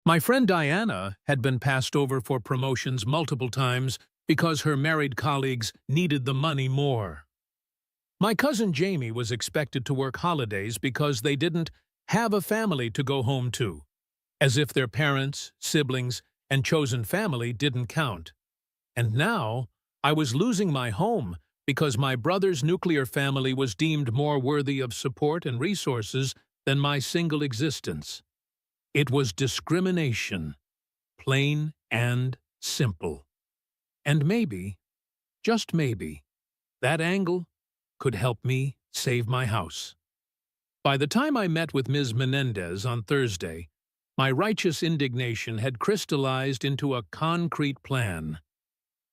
My friend Diana had been passed over for promotions multiple times because her married colleagues needed the money more. My cousin Jamie was expected to work holidays because they didn't have a family to go home to, as if their parents, siblings, and chosen family didn't count. And now, I was losing my home because my brother's nuclear family was deemed more worthy of support and resources than my single existence. It was discrimination, plain and simple. And maybe, just maybe, that angle could help me save my house. By the time I met with Ms. Menendez on Thursday, my righteous indignation had crystallized into a concrete plan.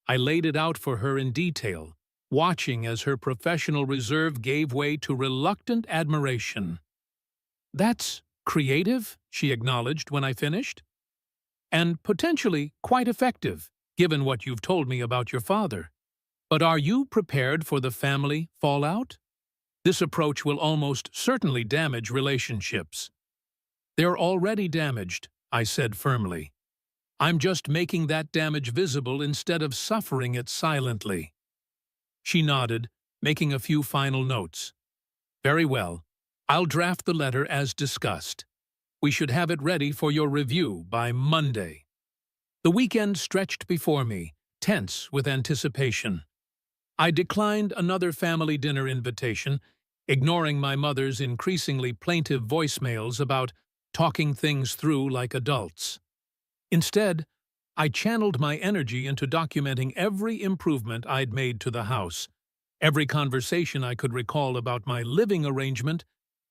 I laid it out for her in detail, watching as her professional reserve gave way to reluctant admiration. "That's creative," she acknowledged when I finished. "And potentially quite effective, given what you've told me about your father. But are you prepared for the family fallout? This approach will almost certainly damage relationships." "They're already damaged," I said firmly. "I'm just making that damage visible instead of suffering it silently." She nodded, making a few final notes. "Very well. I'll draft the letter as discussed. We should have it ready for your review by Monday." The weekend stretched before me, tense with anticipation. I declined another family dinner invitation, ignoring my mother's increasingly plaintive voicemails about talking things through like adults. Instead, I channeled my energy into documenting every improvement I'd made to the house, every conversation I could recall about my living arrangement,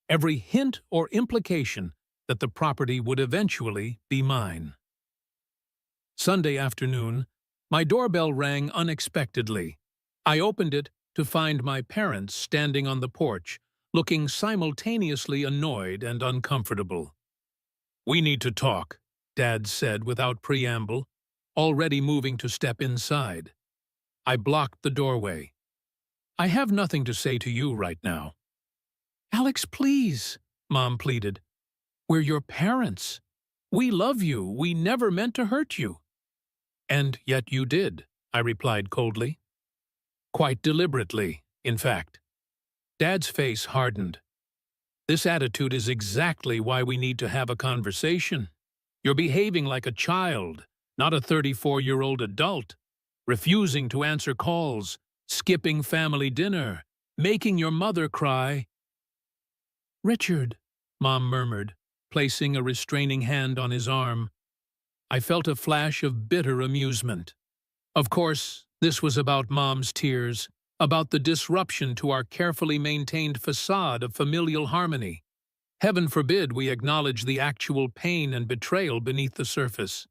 every hint or implication that the property would eventually be mine. Sunday afternoon, my doorbell rang unexpectedly. I opened it to find my parents standing on the porch, looking simultaneously annoyed and uncomfortable. "We need to talk," Dad said without preamble, already moving to step inside. I blocked the doorway. "I have nothing to say to you right now." "Alex, please," Mom pleaded. "We're your parents. We love you. We never meant to hurt you." "And yet you did," I replied coldly. "Quite deliberately, in fact." Dad's face hardened. "This attitude is exactly why we need to have a conversation. You're behaving like a child, not a 34-year-old adult, refusing to answer calls, skipping family dinner, making your mother cry." "Richard," Mom murmured, placing a restraining hand on his arm. I felt a flash of bitter amusement. Of course, this was about Mom's tears, about the disruption to our carefully maintained facade of familial harmony. Heaven forbid we acknowledge the actual pain and betrayal beneath the surface.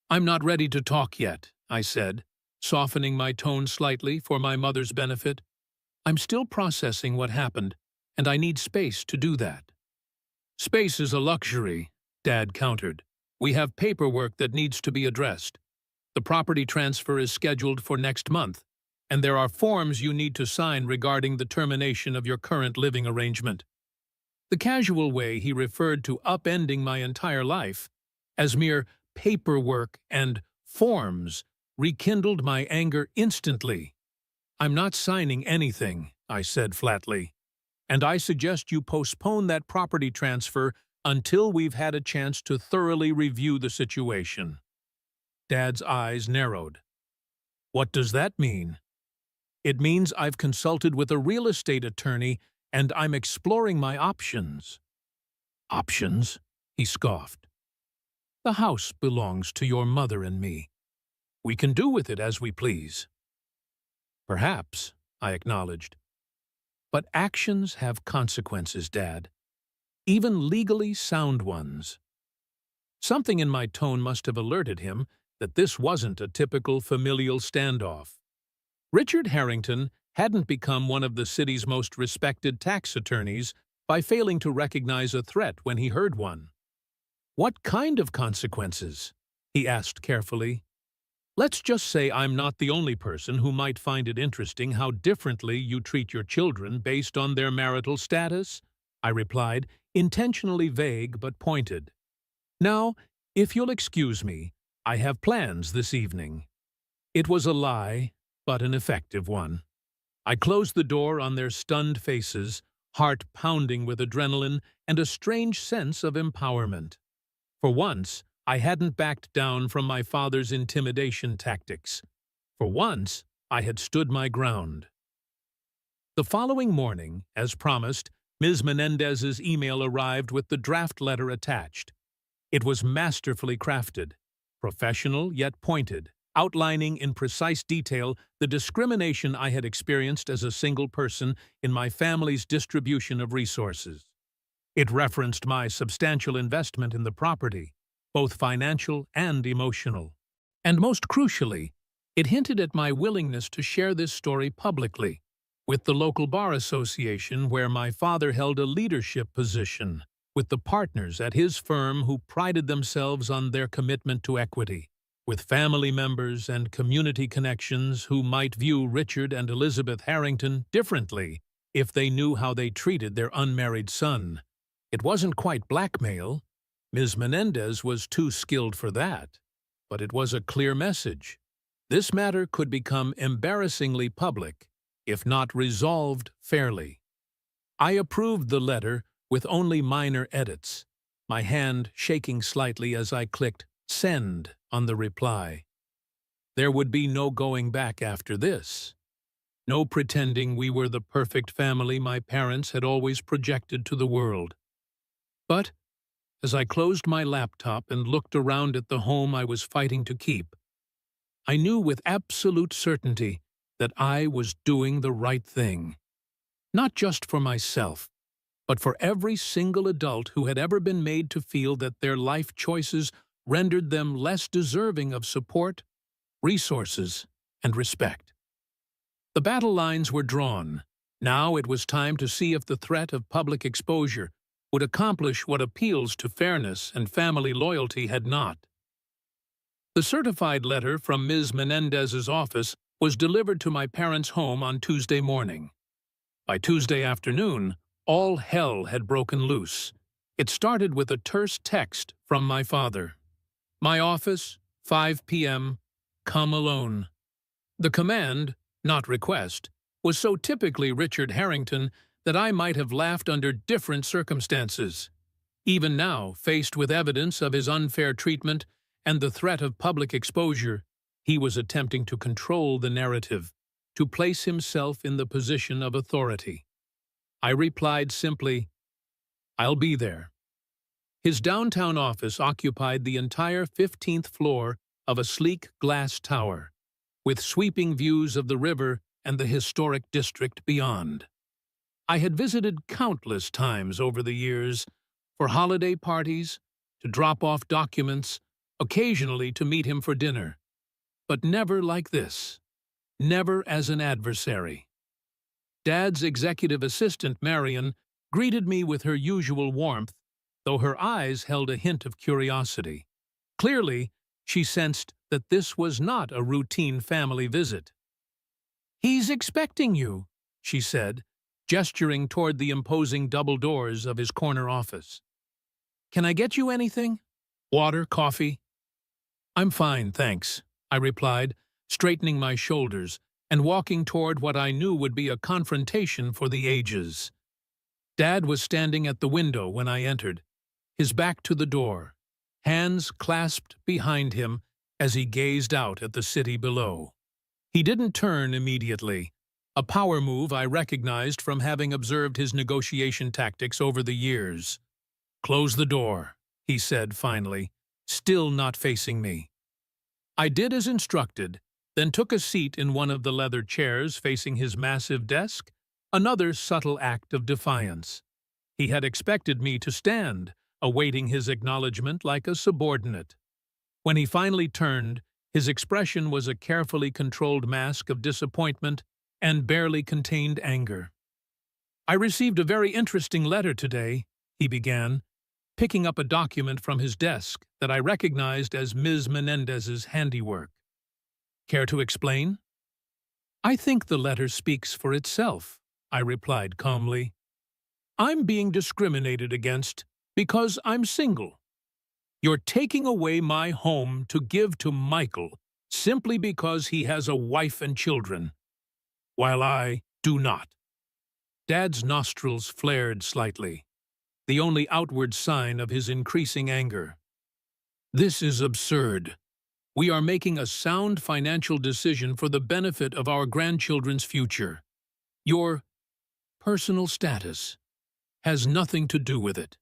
"I'm not ready to talk yet," I said, softening my tone slightly for my mother's benefit. "I'm still processing what happened, and I need space to do that." "Space is a luxury," Dad countered. "We have paperwork that needs to be addressed. The property transfer is scheduled for next month, and there are forms you need to sign regarding the termination of your current living arrangement." The casual way he referred to upending my entire life as mere paperwork and forms rekindled my anger instantly. "I'm not signing anything," I said flatly, "and I suggest you postpone that property transfer until we've had a chance to thoroughly review the situation." Dad's eyes narrowed. "What does that mean?" "It means I've consulted with a real estate attorney and I'm exploring my options." "Options?" he scoffed. "The house belongs to your mother and me. We can do with it as we please." "Perhaps," I acknowledged. "But actions have consequences, Dad. Even legally sound ones." Something in my tone must have alerted him that this wasn't a typical familial standoff. Richard Harrington hadn't become one of the city's most respected tax attorneys by failing to recognize a threat when he heard one. "What kind of consequences?" he asked carefully. "Let's just say I'm not the only person who might find it interesting how differently you treat your children based on their marital status," I replied, intentionally vague but pointed. "Now, If you'll excuse me, I have plans this evening." It was a lie, but an effective one. I closed the door on their stunned faces, heart pounding with adrenaline and a strange sense of empowerment. For once, I hadn't backed down from my father's intimidation tactics. For once, I had stood my ground. The following morning, as promised, Ms. Menendez's email arrived with the draft letter attached. It was masterfully crafted, professional yet pointed, outlining in precise detail the discrimination I had experienced as a single person in my family's distribution of resources. It referenced my substantial investment in the property, both financial and emotional. And most crucially, it hinted at my willingness to share this story publicly, with the local bar association where my father held a leadership position, with the partners at his firm who prided themselves on their commitment to equity, with family members and community connections who might view Richard and Elizabeth Harrington differently if they knew how they treated their unmarried son. It wasn't quite blackmail. Ms. Menendez was too skilled for that. But it was a clear message. This matter could become embarrassingly public, if not resolved fairly. I approved the letter with only minor edits, my hand shaking slightly as I clicked "Send" on the reply. There would be no going back after this. No pretending we were the perfect family my parents had always projected to the world. But, as I closed my laptop and looked around at the home I was fighting to keep, I knew with absolute certainty that I was doing the right thing. Not just for myself, but for every single adult who had ever been made to feel that their life choices rendered them less deserving of support, resources, and respect. The battle lines were drawn. Now it was time to see if the threat of public exposure would accomplish what appeals to fairness and family loyalty had not. The certified letter from Ms. Menendez's office was delivered to my parents' home on Tuesday morning. By Tuesday afternoon, all hell had broken loose. It started with a terse text from my father. "My office, 5 p.m., come alone." The command, not request, was so typically Richard Harrington that I might have laughed under different circumstances. Even now, faced with evidence of his unfair treatment and the threat of public exposure, he was attempting to control the narrative, to place himself in the position of authority. I replied simply, "I'll be there." His downtown office occupied the entire 15th floor of a sleek glass tower, with sweeping views of the river and the historic district beyond. I had visited countless times over the years, for holiday parties, to drop off documents, occasionally to meet him for dinner, but never like this, never as an adversary. Dad's executive assistant, Marion, greeted me with her usual warmth, though her eyes held a hint of curiosity. Clearly, she sensed that this was not a routine family visit. "He's expecting you," she said, gesturing toward the imposing double doors of his corner office. "Can I get you anything? Water, coffee?" "I'm fine, thanks," I replied, straightening my shoulders and walking toward what I knew would be a confrontation for the ages. Dad was standing at the window when I entered, his back to the door, hands clasped behind him as he gazed out at the city below. He didn't turn immediately, a power move I recognized from having observed his negotiation tactics over the years. "Close the door," he said finally, still not facing me. I did as instructed, then took a seat in one of the leather chairs facing his massive desk, another subtle act of defiance. He had expected me to stand, awaiting his acknowledgement like a subordinate. When he finally turned, his expression was a carefully controlled mask of disappointment and barely contained anger. "I received a very interesting letter today," he began, picking up a document from his desk that I recognized as Ms. Menendez's handiwork. "Care to explain?" "I think the letter speaks for itself," I replied calmly. "I'm being discriminated against because I'm single." You're taking away my home to give to Michael simply because he has a wife and children, while I do not." Dad's nostrils flared slightly, the only outward sign of his increasing anger. "This is absurd. We are making a sound financial decision for the benefit of our grandchildren's future. Your personal status has nothing to do with it."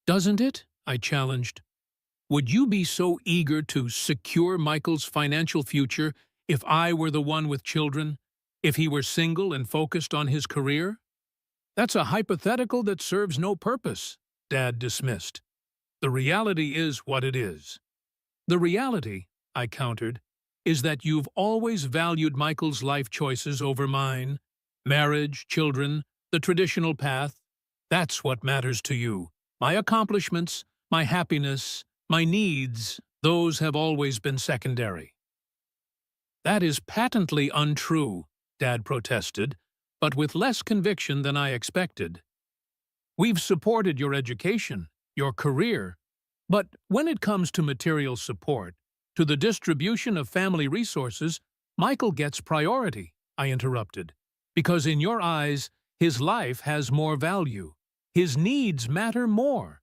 "Doesn't it?" I challenged. "Would you be so eager to secure Michael's financial future if I were the one with children, if he were single and focused on his career?" "That's a hypothetical that serves no purpose," Dad dismissed. "The reality is what it is." "The reality," I countered, "is that you've always valued Michael's life choices over mine. Marriage, children, the traditional path. That's what matters to you. My accomplishments, my happiness, my needs, those have always been secondary." "That is patently untrue," Dad protested, but with less conviction than I expected. "We've supported your education, your career, but when it comes to material support, to the distribution of family resources, Michael gets priority," I interrupted, "because in your eyes, his life has more value. His needs matter more.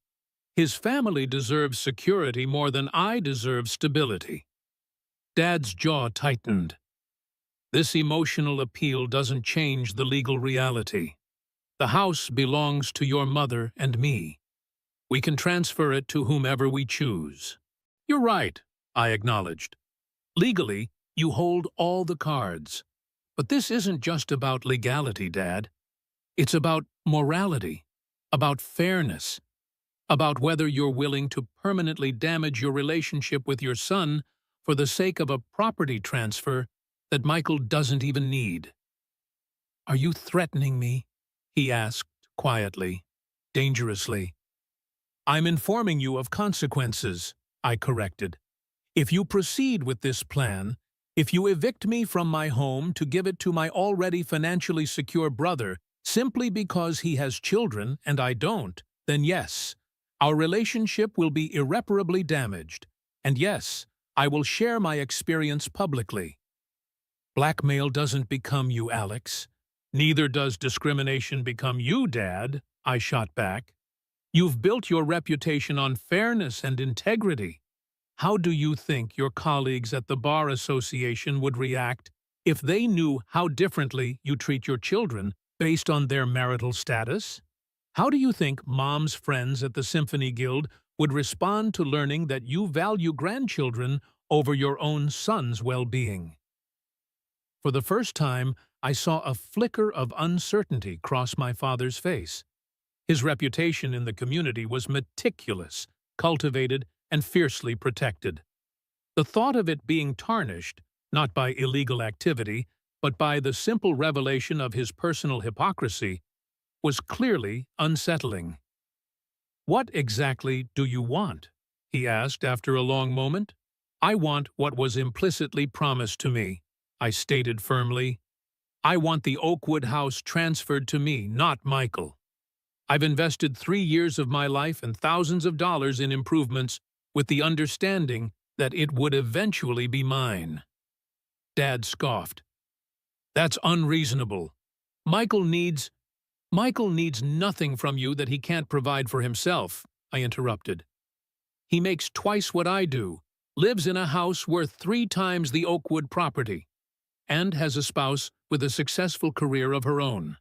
His family deserves security more than I deserve stability." Dad's jaw tightened. "This emotional appeal doesn't change the legal reality. The house belongs to your mother and me. We can transfer it to whomever we choose." "You're right," I acknowledged. "Legally, you hold all the cards. But this isn't just about legality, Dad. It's about morality, about fairness, about whether you're willing to permanently damage your relationship with your son for the sake of a property transfer that Michael doesn't even need." "Are you threatening me?" he asked quietly, dangerously. "I'm informing you of consequences," I corrected. "If you proceed with this plan, if you evict me from my home to give it to my already financially secure brother simply because he has children and I don't, then yes, our relationship will be irreparably damaged. And yes, I will share my experience publicly." "Blackmail doesn't become you, Alex. Neither does discrimination become you, Dad," I shot back. "You've built your reputation on fairness and integrity. How do you think your colleagues at the Bar Association would react if they knew how differently you treat your children based on their marital status? How do you think Mom's friends at the Symphony Guild would respond to learning that you value grandchildren over your own son's well-being?" For the first time, I saw a flicker of uncertainty cross my father's face. His reputation in the community was meticulous, cultivated, and fiercely protected. The thought of it being tarnished, not by illegal activity, but by the simple revelation of his personal hypocrisy, was clearly unsettling. "What exactly do you want?" he asked after a long moment. "I want what was implicitly promised to me," I stated firmly. "I want the Oakwood house transferred to me, not Michael. I've invested 3 years of my life and thousands of dollars in improvements with the understanding that it would eventually be mine." Dad scoffed. "That's unreasonable. Michael needs nothing from you that he can't provide for himself," I interrupted. "He makes twice what I do, lives in a house worth 3 times the Oakwood property, and has a spouse with a successful career of her own.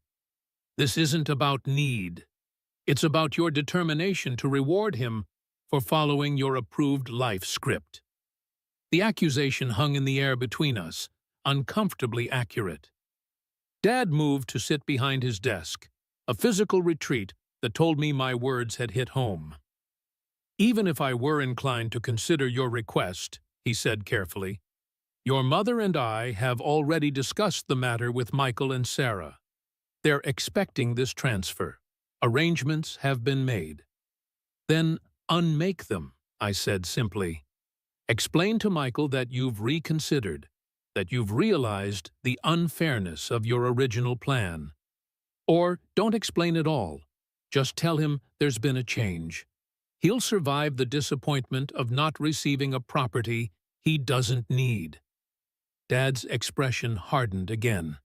This isn't about need. It's about your determination to reward him for following your approved life script." The accusation hung in the air between us, uncomfortably accurate. Dad moved to sit behind his desk, a physical retreat that told me my words had hit home. "Even if I were inclined to consider your request," he said carefully, "your mother and I have already discussed the matter with Michael and Sarah. They're expecting this transfer. Arrangements have been made." "Then unmake them," I said simply. "Explain to Michael that you've reconsidered, that you've realized the unfairness of your original plan. Or don't explain at all. Just tell him there's been a change. He'll survive the disappointment of not receiving a property he doesn't need. Dad's expression hardened again.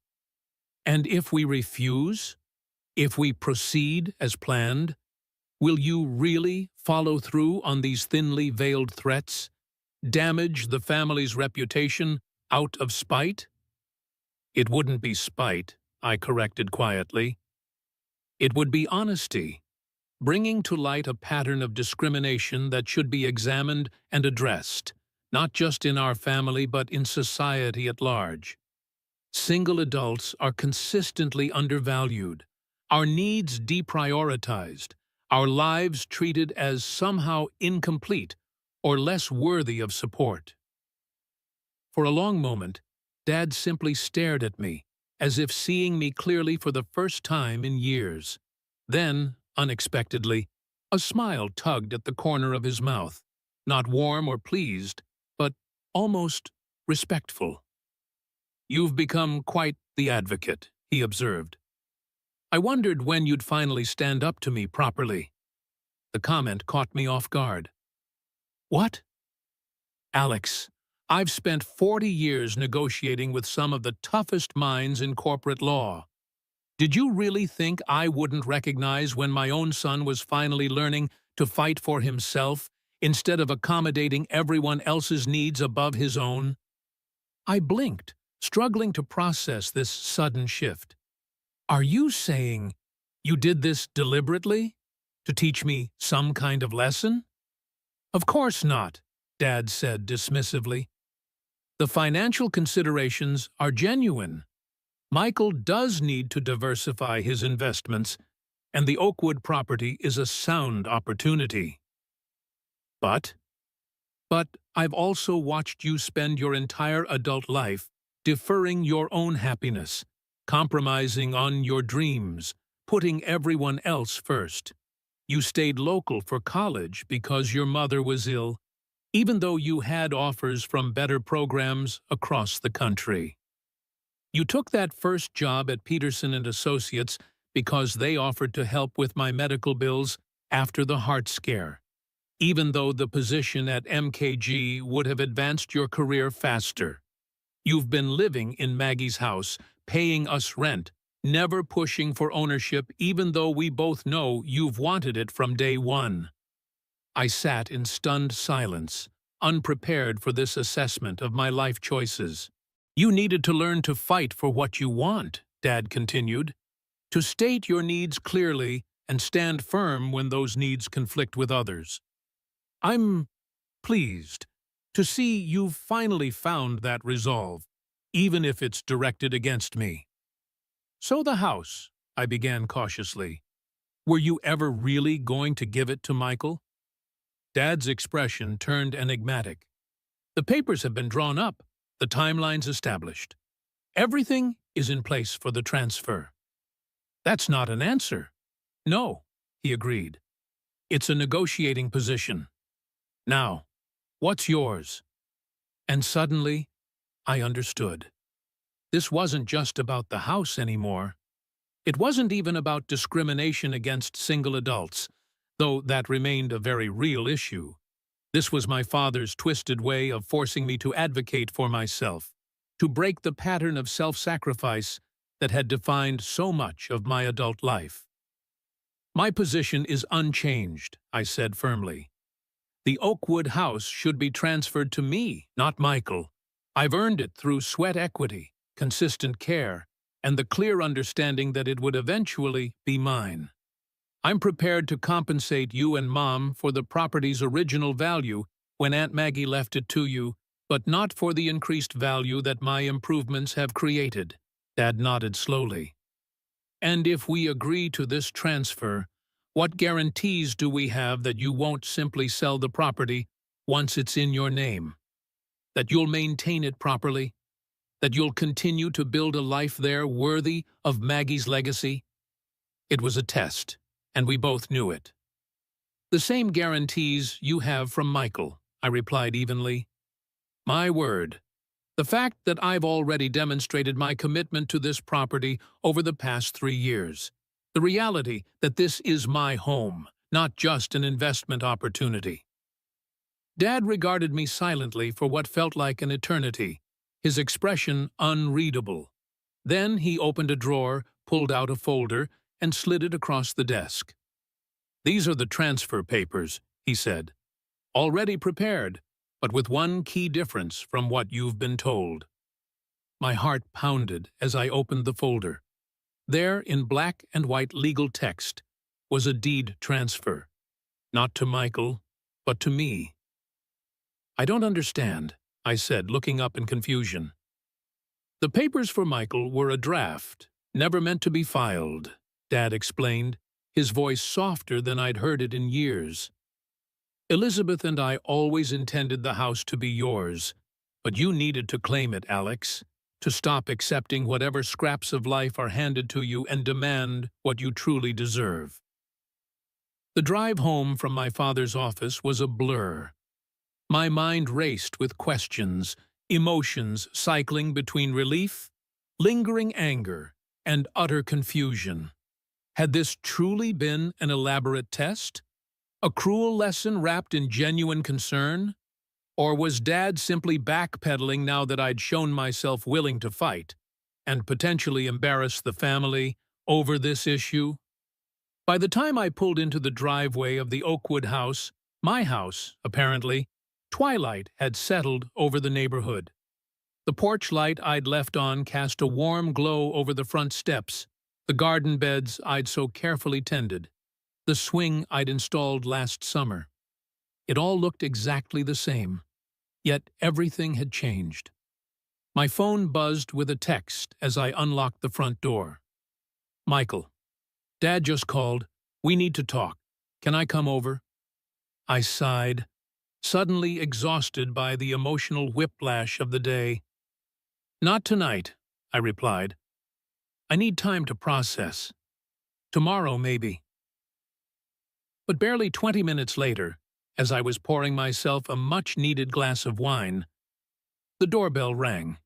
And if we refuse? If we proceed as planned? Will you really follow through on these thinly veiled threats? Damage the family's reputation out of spite? It wouldn't be spite, I corrected quietly. It would be honesty, bringing to light a pattern of discrimination that should be examined and addressed, not just in our family but in society at large. Single adults are consistently undervalued, our needs deprioritized, our lives treated as somehow incomplete or less worthy of support. For a long moment, Dad simply stared at me, as if seeing me clearly for the first time in years. Then, unexpectedly, a smile tugged at the corner of his mouth, not warm or pleased, but almost respectful. "You've become quite the advocate," he observed. "I wondered when you'd finally stand up to me properly." The comment caught me off guard. "What?" "Alex, I've spent 40 years negotiating with some of the toughest minds in corporate law. Did you really think I wouldn't recognize when my own son was finally learning to fight for himself instead of accommodating everyone else's needs above his own?" I blinked, struggling to process this sudden shift. "Are you saying you did this deliberately? To teach me some kind of lesson?" "Of course not," Dad said dismissively. "The financial considerations are genuine. Michael does need to diversify his investments, and the Oakwood property is a sound opportunity. But I've also watched you spend your entire adult life deferring your own happiness, compromising on your dreams, putting everyone else first. You stayed local for college because your mother was ill, even though you had offers from better programs across the country. You took that first job at Peterson and Associates because they offered to help with my medical bills after the heart scare, even though the position at MKG would have advanced your career faster. You've been living in Maggie's house, paying us rent, never pushing for ownership even though we both know you've wanted it from day one." I sat in stunned silence, unprepared for this assessment of my life choices. "You needed to learn to fight for what you want," Dad continued, "to state your needs clearly and stand firm when those needs conflict with others. I'm pleased to see you've finally found that resolve, even if it's directed against me." "So the house," I began cautiously. "Were you ever really going to give it to Michael?" Dad's expression turned enigmatic. "The papers have been drawn up, the timelines established. Everything is in place for the transfer." "That's not an answer." "No," he agreed. "It's a negotiating position. Now, what's yours?" And suddenly, I understood. This wasn't just about the house anymore. It wasn't even about discrimination against single adults, though that remained a very real issue. This was my father's twisted way of forcing me to advocate for myself, to break the pattern of self-sacrifice that had defined so much of my adult life. "My position is unchanged," I said firmly. "The Oakwood house should be transferred to me, not Michael. I've earned it through sweat equity, consistent care, and the clear understanding that it would eventually be mine. I'm prepared to compensate you and Mom for the property's original value when Aunt Maggie left it to you, but not for the increased value that my improvements have created." Dad nodded slowly. "And if we agree to this transfer, what guarantees do we have that you won't simply sell the property once it's in your name? That you'll maintain it properly? That you'll continue to build a life there worthy of Maggie's legacy?" It was a test, and we both knew it. "The same guarantees you have from Michael," I replied evenly. "My word. The fact that I've already demonstrated my commitment to this property over the past 3 years. The reality that this is my home, not just an investment opportunity. Dad regarded me silently for what felt like an eternity, his expression unreadable. Then he opened a drawer, pulled out a folder, and slid it across the desk. "These are the transfer papers," he said. "Already prepared, but with one key difference from what you've been told." My heart pounded as I opened the folder. There, in black and white legal text, was a deed transfer. Not to Michael, but to me. "I don't understand," I said, looking up in confusion. "The papers for Michael were a draft, never meant to be filed," Dad explained, his voice softer than I'd heard it in years. "Elizabeth and I always intended the house to be yours, but you needed to claim it, Alex, to stop accepting whatever scraps of life are handed to you and demand what you truly deserve." The drive home from my father's office was a blur. My mind raced with questions, emotions cycling between relief, lingering anger, and utter confusion. Had this truly been an elaborate test? A cruel lesson wrapped in genuine concern? Or was Dad simply backpedaling now that I'd shown myself willing to fight and potentially embarrass the family over this issue? By the time I pulled into the driveway of the Oakwood house, my house, apparently, twilight had settled over the neighborhood. The porch light I'd left on cast a warm glow over the front steps, the garden beds I'd so carefully tended, the swing I'd installed last summer. It all looked exactly the same, yet everything had changed. My phone buzzed with a text as I unlocked the front door. "Michael, Dad just called. We need to talk. Can I come over?" I sighed, suddenly exhausted by the emotional whiplash of the day. "Not tonight," I replied. "I need time to process. Tomorrow, maybe." But barely 20 minutes later, as I was pouring myself a much-needed glass of wine, the doorbell rang.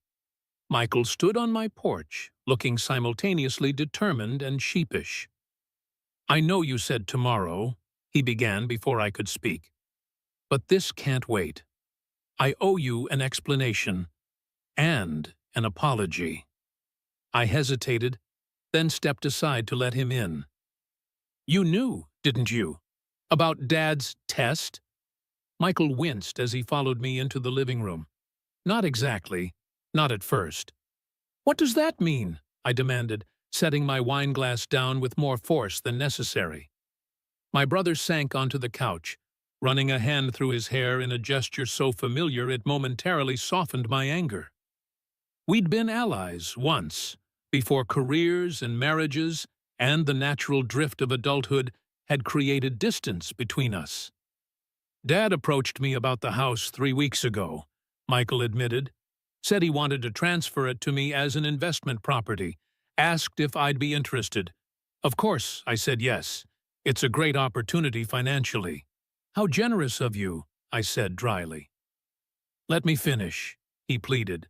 Michael stood on my porch, looking simultaneously determined and sheepish. "I know you said tomorrow," he began before I could speak. "But this can't wait. I owe you an explanation and an apology." I hesitated, then stepped aside to let him in. "You knew, didn't you, about Dad's test?" Michael winced as he followed me into the living room. "Not exactly. Not at first." "What does that mean?" I demanded, setting my wineglass down with more force than necessary. My brother sank onto the couch, running a hand through his hair in a gesture so familiar it momentarily softened my anger. We'd been allies once, before careers and marriages and the natural drift of adulthood had created distance between us. "Dad approached me about the house 3 weeks ago," Michael admitted. "Said he wanted to transfer it to me as an investment property. Asked if I'd be interested. Of course, I said yes. It's a great opportunity financially." "How generous of you," I said dryly. "Let me finish," he pleaded.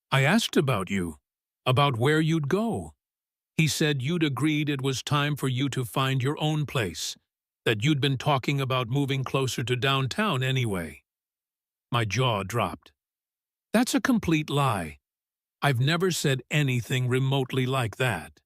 "I asked about you, about where you'd go. He said you'd agreed it was time for you to find your own place, that you'd been talking about moving closer to downtown anyway." My jaw dropped. "That's a complete lie. I've never said anything remotely like that."